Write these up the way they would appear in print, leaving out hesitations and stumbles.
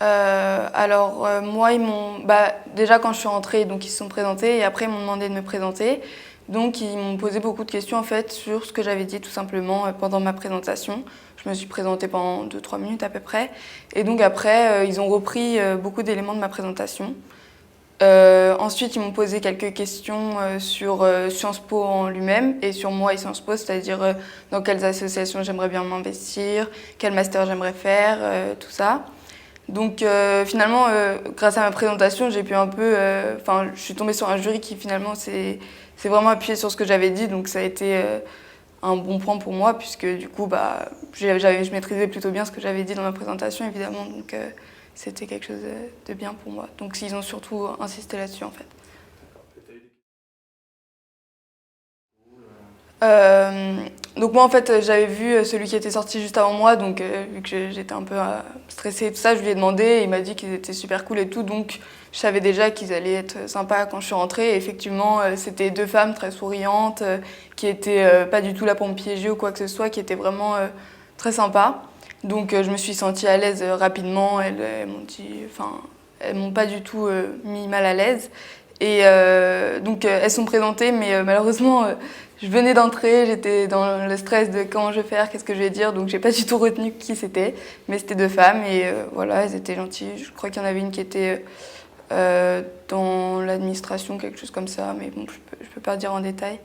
Moi, déjà quand je suis rentrée, donc ils se sont présentés et après ils m'ont demandé de me présenter. Donc ils m'ont posé beaucoup de questions en fait sur ce que j'avais dit tout simplement pendant ma présentation. Je me suis présentée pendant 2-3 minutes à peu près. Et donc après, ils ont repris beaucoup d'éléments de ma présentation. Ensuite, ils m'ont posé quelques questions sur Sciences Po en lui-même et sur moi et Sciences Po, c'est-à-dire dans quelles associations j'aimerais bien m'investir, quel master j'aimerais faire, tout ça. Donc finalement, grâce à ma présentation, j'ai pu un peu... je suis tombée sur un jury qui finalement s'est vraiment appuyé sur ce que j'avais dit, donc ça a été un bon point pour moi, puisque du coup, je maîtrisais plutôt bien ce que j'avais dit dans ma présentation, évidemment, donc c'était quelque chose de bien pour moi. Donc ils ont surtout insisté là-dessus, en fait. Donc moi en fait j'avais vu celui qui était sorti juste avant moi, donc vu que j'étais un peu stressée et tout ça, je lui ai demandé et il m'a dit qu'ils étaient super cool et tout, donc je savais déjà qu'ils allaient être sympas quand je suis rentrée. Et effectivement c'était deux femmes très souriantes qui étaient pas du tout là pour me piéger ou quoi que ce soit, qui étaient vraiment très sympas. Donc je me suis sentie à l'aise rapidement, elles m'ont dit, elles m'ont pas du tout mis mal à l'aise. Et donc elles sont présentées, mais malheureusement je venais d'entrer, j'étais dans le stress de comment je vais faire, qu'est-ce que je vais dire, donc j'ai pas du tout retenu qui c'était. Mais c'était deux femmes et voilà, elles étaient gentilles. Je crois qu'il y en avait une qui était dans l'administration, quelque chose comme ça, mais bon, je peux pas dire en détail.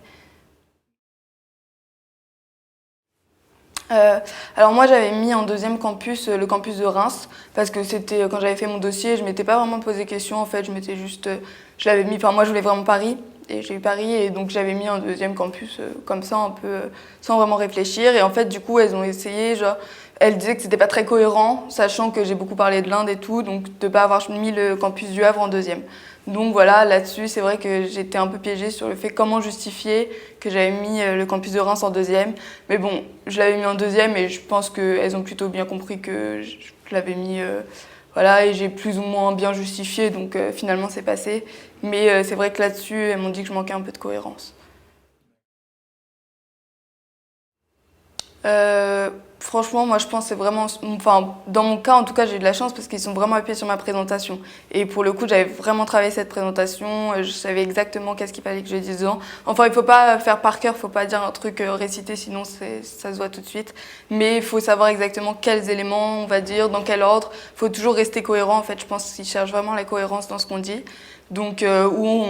Alors moi j'avais mis en deuxième campus le campus de Reims parce que c'était quand j'avais fait mon dossier, je m'étais pas vraiment posé question en fait, je m'étais juste je l'avais mis, moi je voulais vraiment Paris et j'ai eu Paris et donc j'avais mis un deuxième campus comme ça un peu sans vraiment réfléchir. Et en fait du coup elles ont essayé, genre elles disaient que c'était pas très cohérent sachant que j'ai beaucoup parlé de l'Inde et tout, donc de pas avoir mis le campus du Havre en deuxième. Donc voilà, là-dessus, c'est vrai que j'étais un peu piégée sur le fait comment justifier que j'avais mis le campus de Reims en deuxième. Mais bon, je l'avais mis en deuxième et je pense qu'elles ont plutôt bien compris que je l'avais mis, voilà, et j'ai plus ou moins bien justifié, donc finalement c'est passé. Mais c'est vrai que là-dessus, elles m'ont dit que je manquais un peu de cohérence. Euh, Franchement, moi je pense que c'est vraiment. Dans mon cas en tout cas, j'ai eu de la chance parce qu'ils sont vraiment appuyés sur ma présentation. Et pour le coup, j'avais vraiment travaillé cette présentation, je savais exactement qu'est-ce qu'il fallait que je dise dedans. Enfin, il faut pas faire par cœur, il faut pas dire un truc récité, sinon ça se voit tout de suite. Mais il faut savoir exactement quels éléments on va dire, dans quel ordre. Il faut toujours rester cohérent en fait, je pense qu'ils cherchent vraiment la cohérence dans ce qu'on dit. Donc, où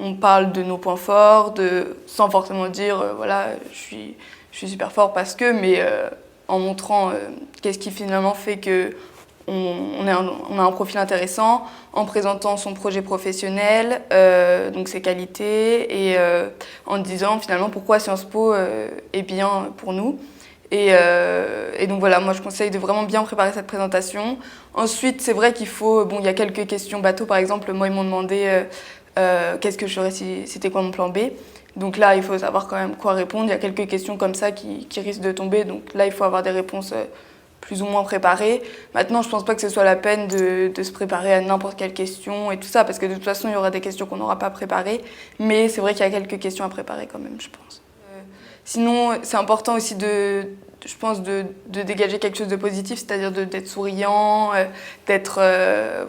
on parle de nos points forts, sans forcément dire, voilà, je suis super fort parce que, mais en montrant qu'est-ce qui finalement fait que on a un profil intéressant, en présentant son projet professionnel, donc ses qualités, et en disant finalement pourquoi Sciences Po est bien pour nous. Et donc voilà, moi je conseille de vraiment bien préparer cette présentation. Ensuite, c'est vrai qu'il faut, bon, il y a quelques questions bateau, par exemple, moi ils m'ont demandé qu'est-ce que je ferais si c'était quoi mon plan B. Donc là, il faut savoir quand même quoi répondre. Il y a quelques questions comme ça qui risquent de tomber. Donc là, il faut avoir des réponses plus ou moins préparées. Maintenant, je pense pas que ce soit la peine de se préparer à n'importe quelle question et tout ça, parce que de toute façon, il y aura des questions qu'on n'aura pas préparées. Mais c'est vrai qu'il y a quelques questions à préparer quand même, je pense. Sinon, c'est important aussi je pense, de dégager quelque chose de positif, c'est-à-dire d'être souriant, d'être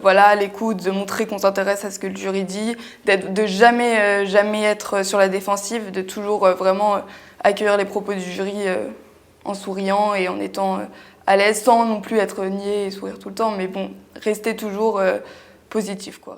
voilà, à l'écoute, de montrer qu'on s'intéresse à ce que le jury dit, de jamais être sur la défensive, de toujours vraiment accueillir les propos du jury en souriant et en étant à l'aise, sans non plus être niais et sourire tout le temps, mais bon, rester toujours positif, quoi.